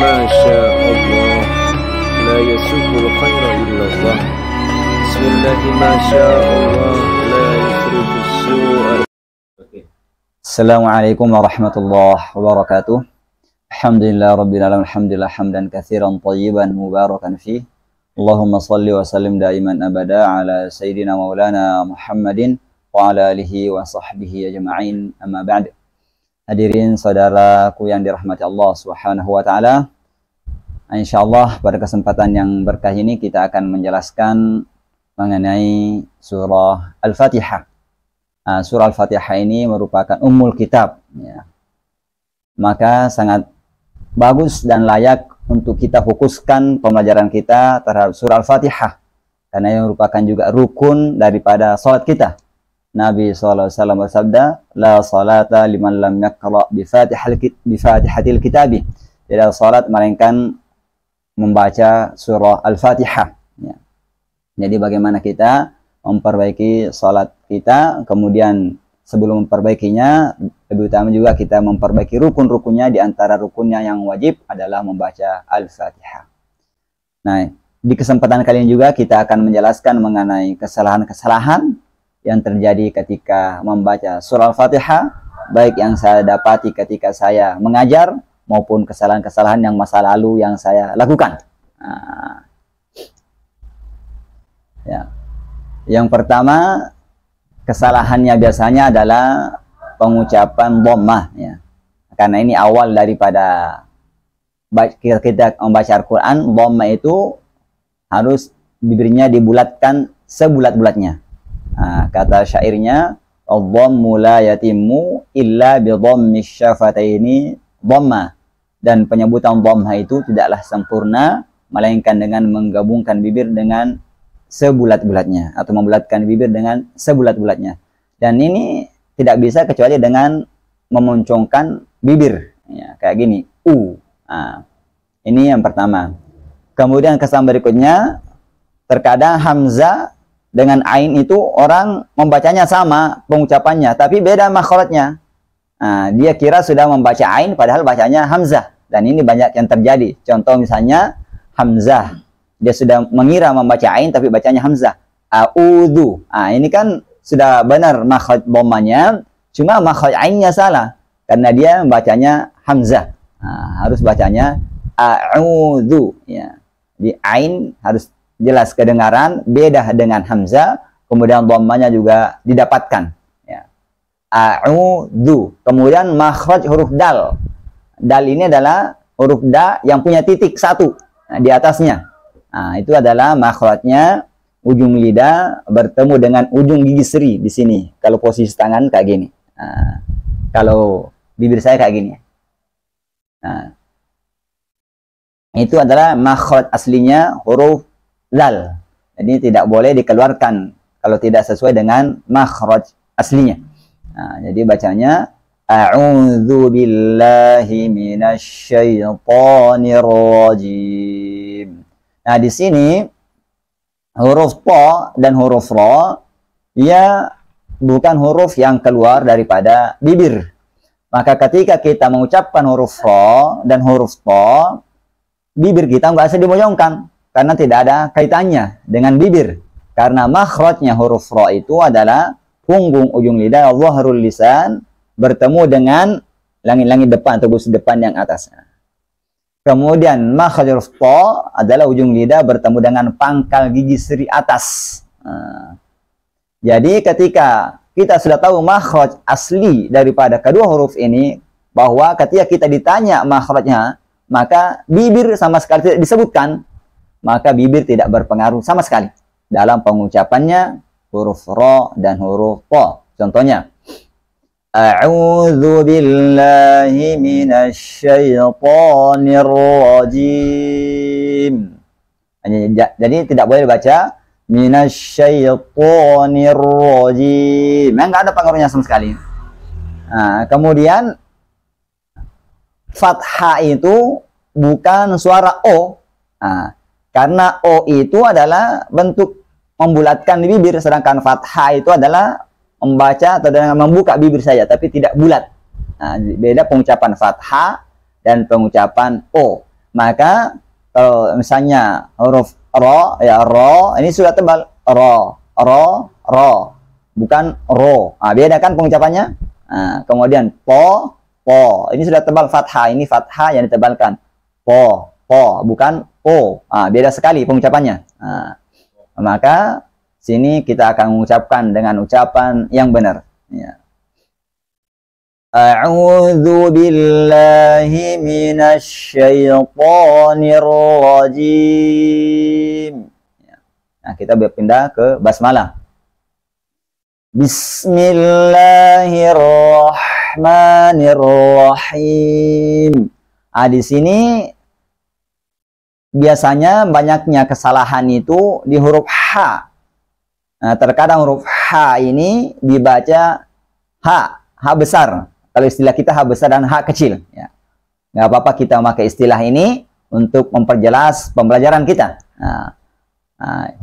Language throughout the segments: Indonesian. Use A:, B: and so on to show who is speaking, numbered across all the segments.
A: ما شاء الله لا يسوق الخير إلا الله بسم الله ما شاء الله لا يخرج السوء.
B: Assalamualaikum warahmatullahi wabarakatuh. Alhamdulillah rabbil alamin, alhamdulillah hamdan katsiran thayyiban mubarakan fih. Allahumma shalli wa sallim daiman abada ala sayyidina maulana Muhammadin wa ala alihi wa sahbihi ajma'in, amma ba'd. Hadirin saudaraku yang dirahmati Allah Subhanahu wa taala. Insyaallah pada kesempatan yang berkah ini kita akan menjelaskan mengenai surah Al-Fatihah. Surah Al-Fatihah ini merupakan ummul kitab, ya. Maka sangat bagus dan layak untuk kita fokuskan pembelajaran kita terhadap surah Al-Fatihah, karena yang merupakan juga rukun daripada salat kita. Nabi SAW bersabda, la salata liman lam yaqra bi fatihatil kitabi. Tidak salat melainkan membaca surah Al-Fatihah, ya. Jadi bagaimana kita memperbaiki salat kita, kemudian sebelum memperbaikinya, lebih utama juga kita memperbaiki rukun-rukunnya. Di antara rukunnya yang wajib adalah membaca Al-Fatihah. Nah, di kesempatan kali ini juga kita akan menjelaskan mengenai kesalahan-kesalahan yang terjadi ketika membaca surah Al-Fatihah, baik yang saya dapati ketika saya mengajar maupun kesalahan-kesalahan yang masa lalu yang saya lakukan. Ya. Yang pertama, kesalahannya biasanya adalah pengucapan dhammah, ya. Karena ini awal daripada kita membaca Al-Quran, dhammah itu harus bibirnya dibulatkan sebulat-bulatnya. Kata syairnya, "Adh-dhammu la yatimmu illa bi dhammi syafataini dhamma." Dan penyebutan dhammah itu tidaklah sempurna melainkan dengan menggabungkan bibir dengan sebulat-bulatnya, atau membulatkan bibir dengan sebulat-bulatnya. Dan ini tidak bisa kecuali dengan memoncongkan bibir, ya, kayak gini, ini yang pertama. Kemudian kesalahan berikutnya, terkadang hamzah dengan ain itu orang membacanya sama pengucapannya, tapi beda makhrajnya. Dia kira sudah membaca ain padahal bacanya hamzah, dan ini banyak yang terjadi. Contoh misalnya hamzah, dia sudah mengira membaca ain tapi bacanya hamzah. A'udzu. Ini kan sudah benar makhraj dhammanya, cuma makhraj ainnya salah karena dia membacanya hamzah. Harus bacanya a'udzu, ya. Di ain harus jelas kedengaran, beda dengan hamzah, kemudian dhammanya juga didapatkan, ya. A'udzu. Kemudian makhraj huruf dal. Dal ini adalah huruf da yang punya titik satu di atasnya. Itu adalah makhrajnya ujung lidah bertemu dengan ujung gigi seri di sini. Kalau posisi tangan kayak gini. Kalau bibir saya kayak gini. Itu adalah makhraj aslinya huruf dal. Jadi tidak boleh dikeluarkan kalau tidak sesuai dengan makhraj aslinya. Jadi bacanya a'udzu billahi minasy syaithanir rajim. Nah, di sini huruf ta dan huruf ra ya bukan huruf yang keluar daripada bibir. Maka ketika kita mengucapkan huruf ra dan huruf ta, bibir kita nggak usah dimojongkan karena tidak ada kaitannya dengan bibir. Karena makhrajnya huruf ra itu adalah punggung ujung lidah, dhahrul lisan, bertemu dengan langit-langit depan atau gusi depan yang atas. Kemudian makhraj huruf ta adalah ujung lidah bertemu dengan pangkal gigi seri atas. Jadi ketika kita sudah tahu makhraj asli daripada kedua huruf ini, bahwa ketika kita ditanya makhrajnya, maka bibir sama sekali tidak disebutkan, maka bibir tidak berpengaruh sama sekali dalam pengucapannya huruf ra dan huruf ta. Contohnya, a'udzu billahi minasy syaithanir rajim. Jadi tidak boleh baca minasy syaithanir rajim. Enggak ada pengaruhnya sama sekali. Kemudian fathah itu bukan suara O. Karena O itu adalah bentuk membulatkan bibir, sedangkan fathah itu adalah membaca atau dengan membuka bibir saja, tapi tidak bulat. Beda pengucapan fathah dan pengucapan O. Maka kalau misalnya huruf ro, ya ro, ini sudah tebal. Ro, bukan ro. Beda kan pengucapannya? Kemudian po, ini sudah tebal fathah. Ini fathah yang ditebalkan. Po, bukan po. Beda sekali pengucapannya. Maka sini kita akan mengucapkan dengan ucapan yang benar. Ya. A'udzu billahi minasy syaithanir rajim. Nah, kita berpindah ke basmalah. Bismillahirrahmanirrahim. Di sini biasanya banyaknya kesalahan itu di huruf H. Terkadang huruf H ini dibaca H besar. Kalau istilah kita H besar dan H kecil. Ya. Nggak apa-apa kita memakai istilah ini untuk memperjelas pembelajaran kita.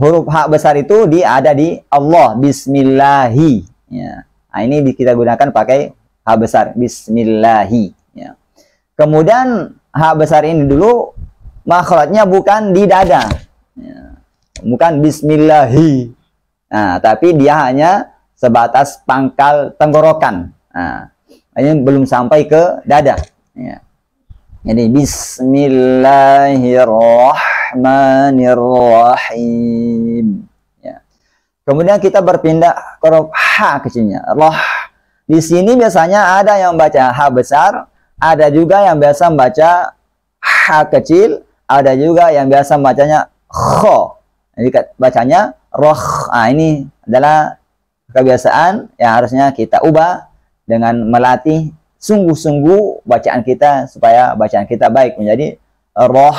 B: Huruf H besar itu ada di Allah, Bismillahi. Ya. Ini kita gunakan pakai H besar, Bismillahi. Ya. Kemudian H besar ini dulu makhrajnya bukan di dada, ya. Bukan Bismillahi. Tapi dia hanya sebatas pangkal tenggorokan. Ini belum sampai ke dada. Ya. Jadi Bismillahirrahmanirrahim. Ya. Kemudian kita berpindah ke huruf H kecilnya. Roh. Di sini biasanya ada yang baca H besar, ada juga yang biasa membaca H kecil, ada juga yang biasa membacanya kho. Jadi bacanya roh. Ini adalah kebiasaan yang harusnya kita ubah dengan melatih sungguh-sungguh bacaan kita supaya bacaan kita baik menjadi roh.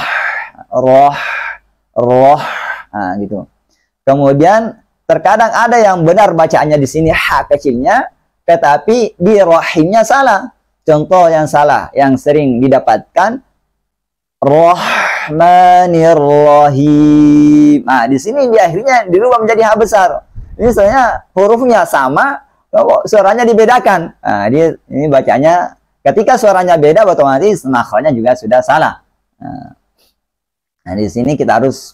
B: Gitu. Kemudian terkadang ada yang benar bacaannya di sini H kecilnya, tetapi di rohimnya salah. Contoh yang salah yang sering didapatkan Rahmanirrahim. Di sini di akhirnya dirubah menjadi H besar. Ini sebenarnya hurufnya sama, suaranya dibedakan. Ini bacanya ketika suaranya beda otomatis makhrajnya juga sudah salah. Di sini kita harus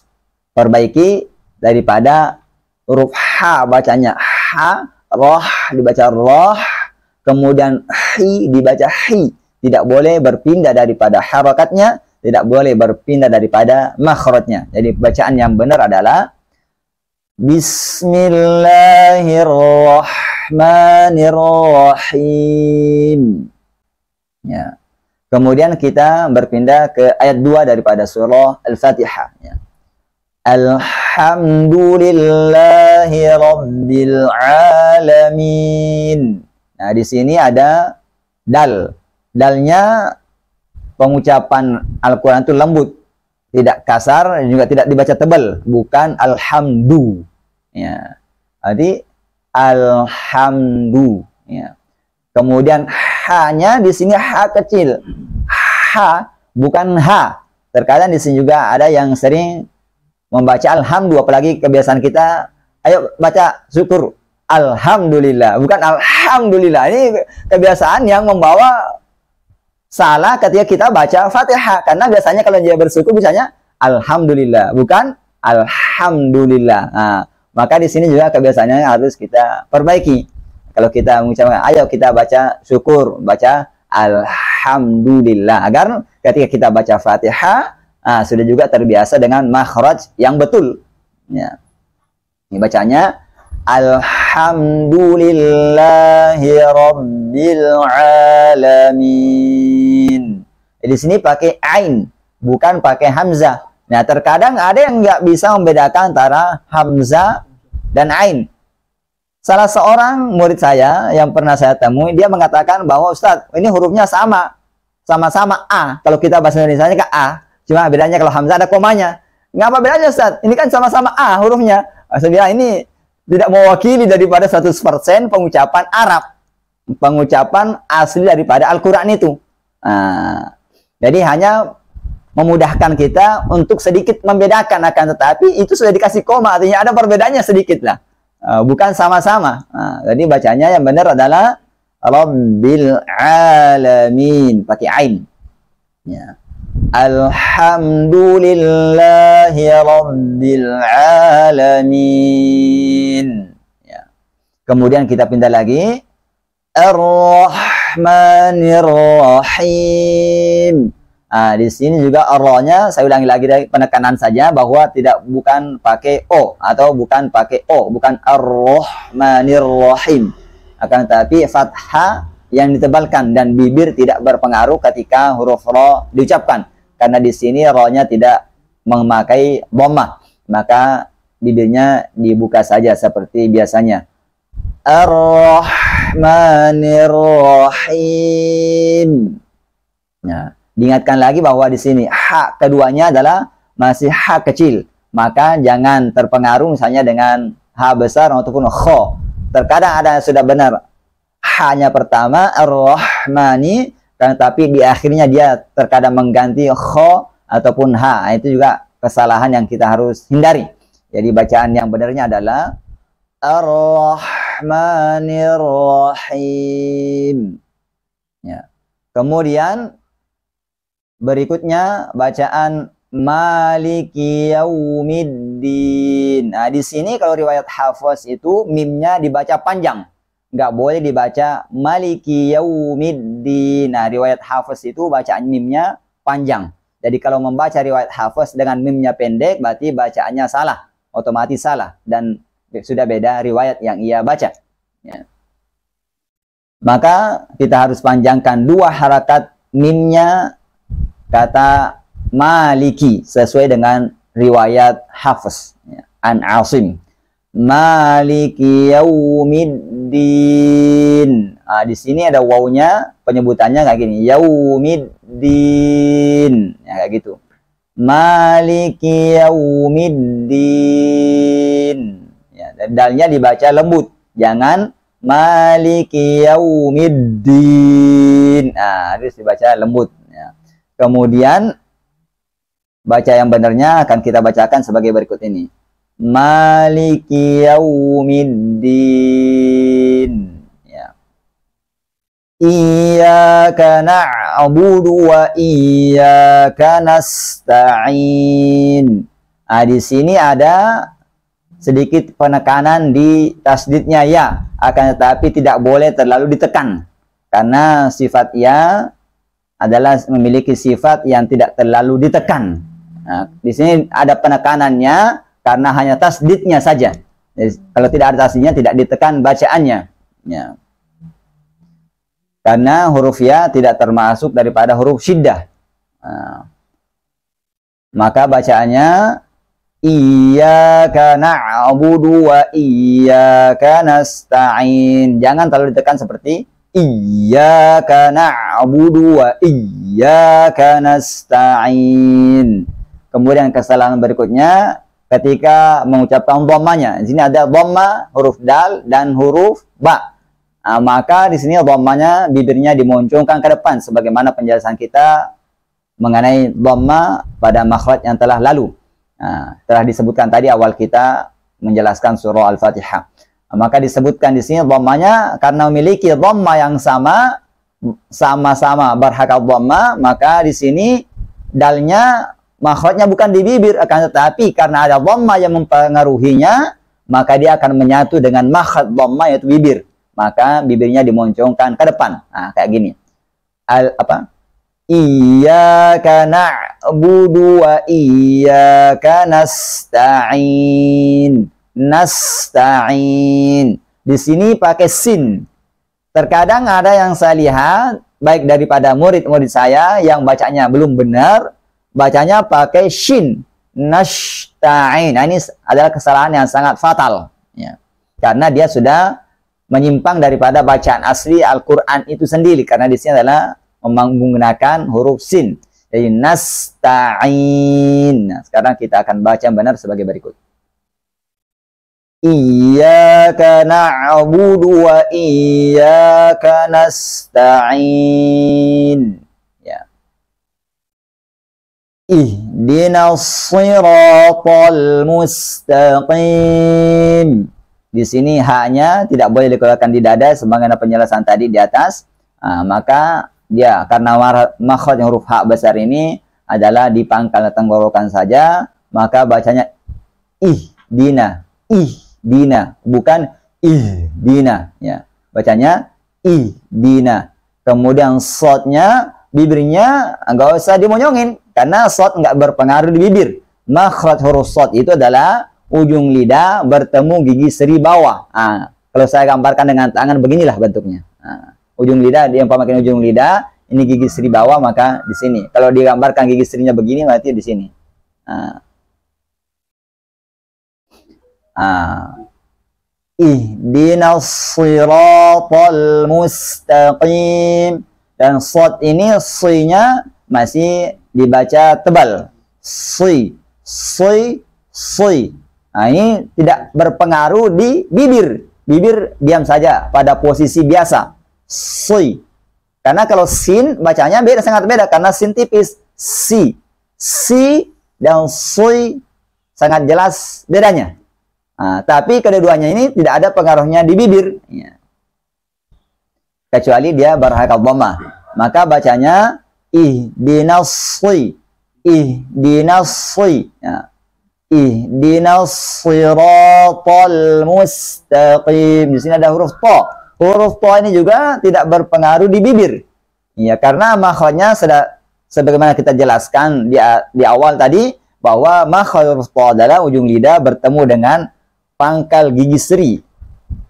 B: perbaiki daripada huruf H bacanya H, roh dibaca roh, kemudian hi dibaca hi. Tidak boleh berpindah daripada harakatnya, tidak boleh berpindah daripada makhrajnya. Jadi bacaan yang benar adalah Bismillahirrahmanirrahim. Ya. Kemudian kita berpindah ke ayat 2 daripada surah Al-Fatihah. Ya. Alhamdulillahi Rabbil Alamin. Nah, di sini ada dal. Dalnya pengucapan Al-Quran itu lembut. Tidak kasar, juga tidak dibaca tebal. Bukan alhamdu. Ya. Jadi, alhamdu. Ya. Kemudian, H-nya di sini H kecil. H, bukan H. Terkadang di sini juga ada yang sering membaca alhamdu, apalagi kebiasaan kita, ayo baca syukur, alhamdulillah, bukan alhamdulillah. Ini kebiasaan yang membawa salah ketika kita baca Fatihah, karena biasanya kalau dia bersyukur biasanya alhamdulillah, bukan alhamdulillah. Maka di sini juga kebiasaannya harus kita perbaiki. Kalau kita mengucapkan, ayo kita baca syukur, baca alhamdulillah, agar ketika kita baca Fatihah sudah juga terbiasa dengan makhraj yang betul. Ya. Ini bacanya alhamdulillahi rabbil alamin. Di sini pakai ain, bukan pakai hamzah. Nah, terkadang ada yang nggak bisa membedakan antara hamzah dan ain. Salah seorang murid saya yang pernah saya temui, dia mengatakan bahwa Ustadz, ini hurufnya sama-sama A. Kalau kita bahasa Indonesia ke A. Cuma bedanya kalau hamzah ada komanya. Ngapa bedanya Ustaz? Ini kan sama-sama A hurufnya. Maksudnya ini tidak mewakili daripada 100% pengucapan Arab. Pengucapan asli daripada Al-Quran itu. Jadi hanya memudahkan kita untuk sedikit membedakan, akan tetapi itu sudah dikasih koma, artinya ada perbedaannya sedikit lah. Bukan sama-sama. Jadi bacanya yang benar adalah Rabbil Alamin. Pakai ain. Ya. Alhamdulillahi Rabbil Alamin. Ya. Kemudian kita pindah lagi. Ar-Rahmanir Rahim. Nah, di sini juga R-nya saya ulangi lagi dari penekanan saja bahwa bukan pakai O atau bukan pakai O, bukan Ar-Rahmanir Rahim. Akan tetapi fathah yang ditebalkan dan bibir tidak berpengaruh ketika huruf Ra diucapkan. Karena di sini Ra-nya tidak memakai dhammah, maka bibirnya dibuka saja seperti biasanya. Ar-Rahmanir Rahim. Nah, diingatkan lagi bahwa di sini ha keduanya adalah masih ha kecil, maka jangan terpengaruh misalnya dengan ha besar ataupun kho. Terkadang ada yang sudah benar ha-nya pertama ar-rahmani, tapi di akhirnya dia terkadang mengganti kho ataupun ha. Itu juga kesalahan yang kita harus hindari. Jadi bacaan yang benarnya adalah ar-rahmanir rahim. Ya. Kemudian berikutnya bacaan maliki yaumiddin. Nah, di sini kalau riwayat Hafs itu mimnya dibaca panjang. Nggak boleh dibaca maliki yaumiddin. Nah, riwayat Hafs itu bacaan mimnya panjang. Jadi kalau membaca riwayat Hafs dengan mimnya pendek, berarti bacaannya salah. Otomatis salah. Dan sudah beda riwayat yang ia baca. Ya. Maka kita harus panjangkan 2 harakat mimnya kata maliki sesuai dengan riwayat Hafs. Ya. An Asim. Maliki yaumiddin. Nah, di sini ada wawunya, penyebutannya kayak gini. Yaumiddin. Ya, kayak gitu. Maliki yaumiddin. Ya, dalnya dibaca lembut. Jangan maliki yaumiddin. Nah, harus dibaca lembut. Ya. Kemudian baca yang benarnya akan kita bacakan sebagai berikut ini. Maliki yaumiddin. Ya. Iyyaka na'budu wa iyyaka nasta'in. Nah, di sini ada sedikit penekanan di tasdidnya ya, akan tetapi tidak boleh terlalu ditekan. Karena sifat ya adalah memiliki sifat yang tidak terlalu ditekan. Nah, di sini ada penekanannya karena hanya tasdidnya saja. Jadi, kalau tidak ada tasdidnya tidak ditekan bacaannya. Ya. Karena huruf ya tidak termasuk daripada huruf syiddah. Nah, maka bacaannya iyyaka na'budu wa iyyaka nasta'in. Jangan terlalu ditekan seperti iyyaka na'budu wa iyyaka nasta'in. Kemudian kesalahan berikutnya ketika mengucapkan dhammanya. Di sini ada dhamma huruf dal dan huruf ba. Nah, maka di sini dhammanya bibirnya dimuncungkan ke depan sebagaimana penjelasan kita mengenai dhamma pada makhraj yang telah lalu. Nah, telah disebutkan tadi awal kita menjelaskan surah Al-Fatihah. Nah, maka disebutkan di sini dhammanya karena memiliki dhamma yang sama-sama berhakat dhamma, maka di sini dalnya makhrajnya bukan di bibir, akan tetapi karena ada dhamma yang mempengaruhinya, maka dia akan menyatu dengan makhraj dhamma yaitu bibir. Maka bibirnya dimoncongkan ke depan. Nah, kayak gini. Iyyaka na'budu wa iyyaka nasta'in. Nasta'in. Di sini pakai sin. Terkadang ada yang saya lihat baik daripada murid-murid saya yang bacanya belum benar, bacanya pakai shin. Nasta'in. Nah, ini adalah kesalahan yang sangat fatal, ya. Karena dia sudah menyimpang daripada bacaan asli Al-Quran itu sendiri. Karena di sini adalah menggunakan huruf sin. Jadi nasta'in. Nah, sekarang kita akan baca yang benar sebagai berikut. Iyyaka na'budu wa iyyaka nasta'in. Ya. Ihdinas siratal mustaqim. Di sini haknya tidak boleh dikeluarkan di dada sebagaimana penjelasan tadi di atas. Nah, maka dia karena makhraj huruf ha besar ini adalah di pangkal tenggorokan saja, maka bacanya ihdina, ihdina, bukan ihdina, ya. Bacanya ihdina. Kemudian shotnya, bibirnya nggak usah dimonyongin, karena shot nggak berpengaruh di bibir. Makhraj huruf shot itu adalah ujung lidah bertemu gigi seri bawah. Kalau saya gambarkan dengan tangan, beginilah bentuknya. Ujung lidah, dia memakai ujung lidah, ini gigi seri bawah, maka di sini. Kalau digambarkan gigi serinya begini, berarti di sini. Ihdinas siratal mustaqim. Dan shot ini si-nya masih dibaca tebal. Si. Ini tidak berpengaruh di bibir. Bibir diam saja pada posisi biasa. Si. Karena kalau sin bacanya beda, sangat beda, karena sin tipis. Si dan si sangat jelas bedanya. Tapi kedua-duanya ini tidak ada pengaruhnya di bibir, ya. Kecuali dia berharakat dhammah. Maka bacanya ihdinas ya. Ihdinas siratal mustaqim. Di sini ada huruf ta. Huruf ta ini juga tidak berpengaruh di bibir. Ya, karena makhrajnya sebagaimana kita jelaskan di awal tadi, bahwa makhraj huruf ta adalah ujung lidah bertemu dengan pangkal gigi seri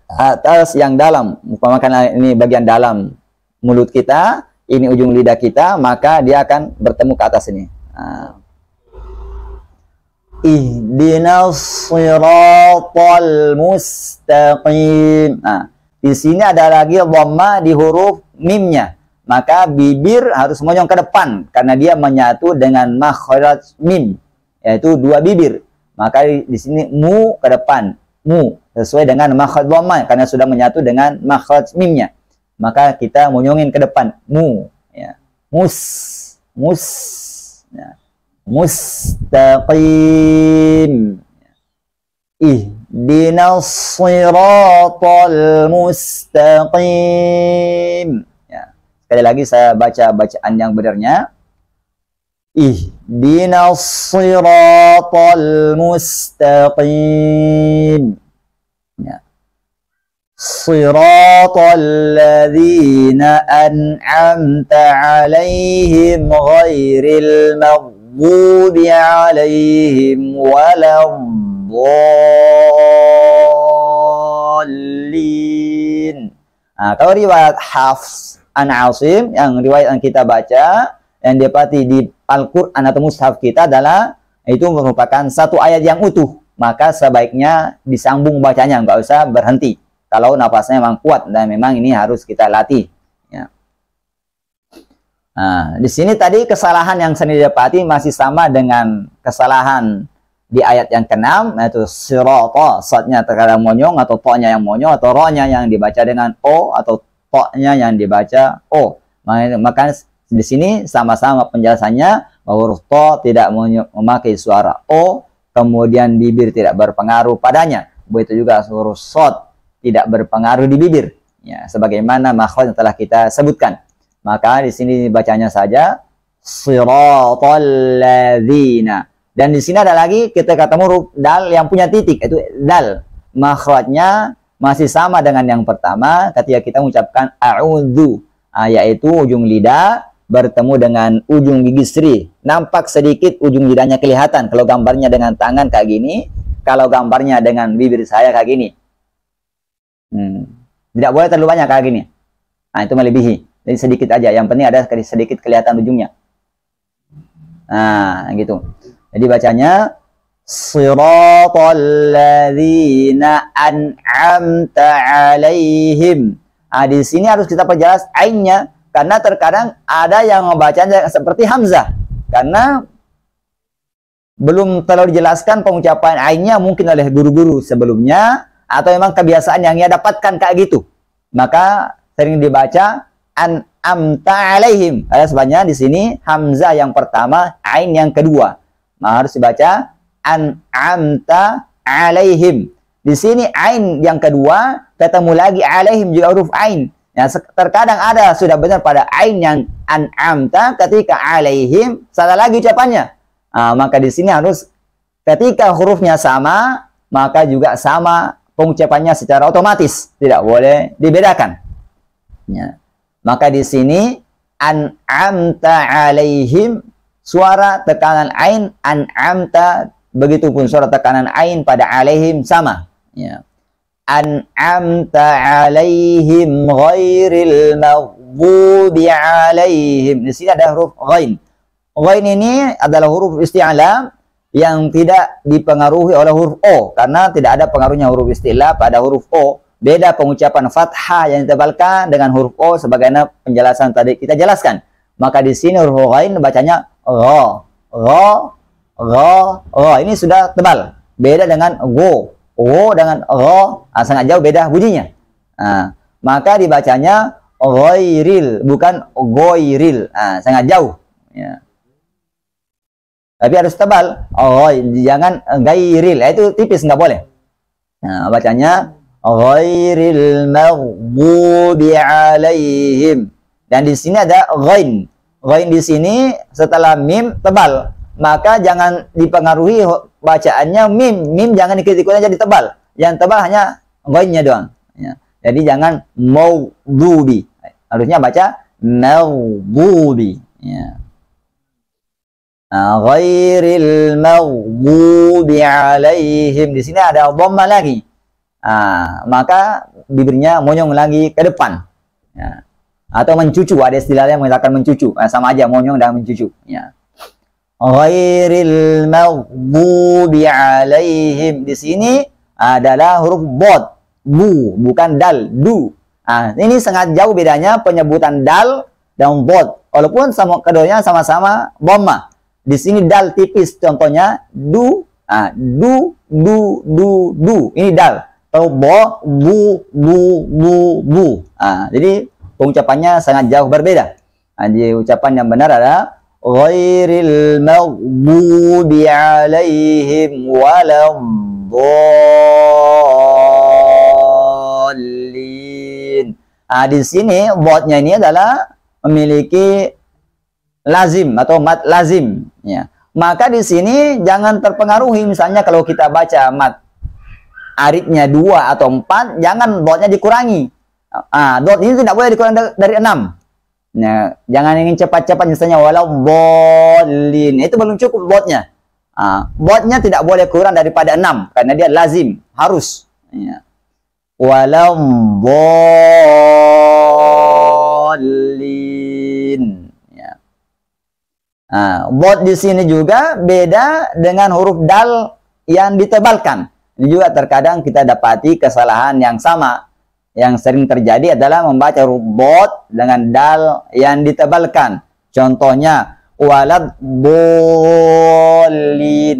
B: atas yang dalam. Umpamakan ini bagian dalam mulut kita, ini ujung lidah kita, maka dia akan bertemu ke atas ini. Ihdinas siratal mustaqim. Di sini ada lagi dhamma di huruf mimnya. Maka bibir harus monyong ke depan karena dia menyatu dengan makhraj mim, yaitu dua bibir. Maka di sini mu ke depan, mu sesuai dengan makhraj dhamma karena sudah menyatu dengan makhraj mimnya. Maka kita monyongin ke depan, mu, ya. Mus, ya. Mustaqim. Ihdinas siratal mustaqim. Ya. Sekali lagi saya baca bacaan yang benarnya. Ihdinas siratal mustaqim. Ya. Siratal ladzina an'amta 'alaihim ghairil maghdubi 'alaihim waladdallin. Kalau riwayat Hafs an Asim, yang riwayat yang kita baca, yang dapati di Al-Quran atau mushaf kita adalah itu merupakan satu ayat yang utuh, maka sebaiknya disambung bacanya, nggak usah berhenti kalau nafasnya memang kuat dan memang ini harus kita latih, ya. Di sini tadi kesalahan yang saya dapati masih sama dengan kesalahan di ayat yang ke-6, yaitu sirata, shadnya terkadang monyong atau to-nya yang monyong, atau ro-nya yang dibaca dengan o, atau to-nya yang dibaca o. Maka di sini sama-sama penjelasannya bahwa huruf to tidak memakai suara o, kemudian bibir tidak berpengaruh padanya. Begitu juga huruf shad tidak berpengaruh di bibir, ya, sebagaimana makhraj yang telah kita sebutkan. Maka di sini bacanya saja siratal ladzina. Dan di sini ada lagi kita ketemu huruf dal yang punya titik, itu dal. Makhrajnya masih sama dengan yang pertama ketika kita mengucapkan a'udzu, yaitu ujung lidah bertemu dengan ujung gigi seri. Nampak sedikit ujung lidahnya kelihatan kalau gambarnya dengan tangan kayak gini, kalau gambarnya dengan bibir saya kayak gini. Tidak boleh terlalu banyak kayak gini. Itu melebihi. Jadi sedikit aja. Yang penting ada sedikit kelihatan ujungnya. Gitu. Jadi bacanya siratal ladzina an'amta 'alaihim. Di sini harus kita perjelas ainnya karena terkadang ada yang membacanya seperti hamzah. Karena belum terlalu dijelaskan pengucapan ainnya mungkin oleh guru-guru sebelumnya, atau memang kebiasaan yang ia dapatkan kayak gitu, maka sering dibaca an'amta 'alaihim. Ada sebabnya di sini hamzah yang pertama, ain yang kedua. Harus dibaca an'amta 'alaihim. Di sini ain yang kedua ketemu lagi 'alaihim juga huruf ain. Ya, terkadang ada sudah benar pada ain yang an'amta, ketika alaihim salah lagi ucapannya. Maka di sini harus ketika hurufnya sama, maka juga sama pengucapannya secara otomatis, tidak boleh dibedakan. Ya. Maka di sini an'amta alaihim, suara tekanan ain an'amta, begitupun suara tekanan ain pada alaihim sama. Ya. An'amta alaihim ghairil maghdubi alaihim. Di sini ada huruf ghain. Ghain ini adalah huruf isti'lam yang tidak dipengaruhi oleh huruf O, karena tidak ada pengaruhnya huruf isti'la pada huruf O. Beda pengucapan fathah yang ditebalkan dengan huruf O sebagaimana penjelasan tadi kita jelaskan. Maka di sini huruf ghain bacanya gha, gha, gha, gha. Ini sudah tebal. Beda dengan go. O dengan ro sangat jauh beda bunyinya. Maka dibacanya ghairil, bukan goiril. Sangat jauh. Ya. Tapi harus tebal. Jangan gairil. Itu tipis, nggak boleh. Bacanya ghairil maghdubi alaihim. Dan di sini ada ghain. Ghain di sini setelah mim tebal. Maka jangan dipengaruhi bacaannya mim. Mim jangan ikut-ikutan jadi tebal. Yang tebal hanya ghainnya doang. Ya. Jadi jangan maghdubi. Harusnya baca maghdubi. Ya. Ghairil maghdubi alaihim. Di sini ada dhamma lagi. Maka bibirnya monyong lagi ke depan. Ya. Atau mencucu. Ada istilahnya mengatakan mencucu. Sama aja monyong dan mencucu. Ya. Ghairil maghdubi alaihim. Di sini adalah huruf bod, bu, bukan dal, du. Ini sangat jauh bedanya penyebutan dal dan bod. Walaupun keduanya sama-sama dhamma. Di sini dal tipis, contohnya du, du. Ini dal. Atau bo, bu. Jadi pengucapannya sangat jauh berbeda. Jadi ucapan yang benar adalah ghairil maghdubi alaihim waladdallin. Di sini bodnya ini adalah memiliki lazim atau mat lazim, ya. Maka di sini jangan terpengaruhi, misalnya kalau kita baca mat aritnya 2 atau 4, jangan bodnya dikurangi. Dot ini tidak boleh dikurangi dari 6. Nah, jangan ingin cepat-cepat misalnya waladdallin. Itu belum cukup botnya. Botnya tidak boleh kurang daripada 6 karena dia lazim, harus. Ya. Waladdallin. Ya. Bot di sini juga beda dengan huruf dal yang ditebalkan. Ini juga terkadang kita dapati kesalahan yang sama. Yang sering terjadi adalah membaca huruf bot dengan dal yang ditebalkan. Contohnya waladdallin.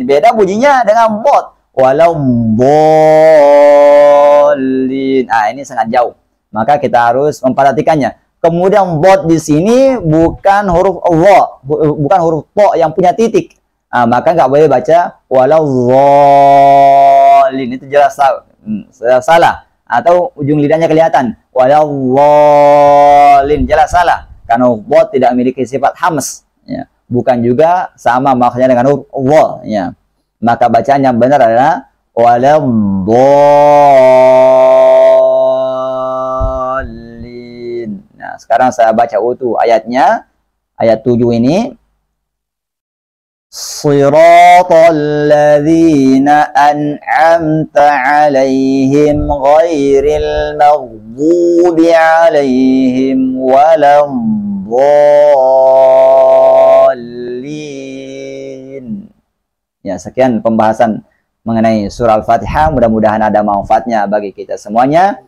B: Beda bunyinya dengan bot. Waladdallin. Ini sangat jauh. Maka kita harus memperhatikannya. Kemudian bot di sini bukan huruf wa, bukan huruf po yang punya titik. Maka nggak boleh baca waladdallin. Itu jelas salah. Atau ujung lidahnya kelihatan waladdallin, jelas salah karena bot tidak memiliki sifat hams, ya. Bukan juga sama maknanya dengan huruf wa, ya. Maka bacaan yang benar adalah waladdallin. Nah, sekarang saya baca utuh ayatnya, ayat 7 ini. Siratal ladzina an'amta 'alaihim ghairil maghdubi 'alaihim waladdallin. Ya, sekian pembahasan mengenai surah Al-Fatihah. Mudah-mudahan ada manfaatnya bagi kita semuanya.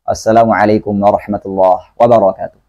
B: Assalamualaikum warahmatullahi wabarakatuh.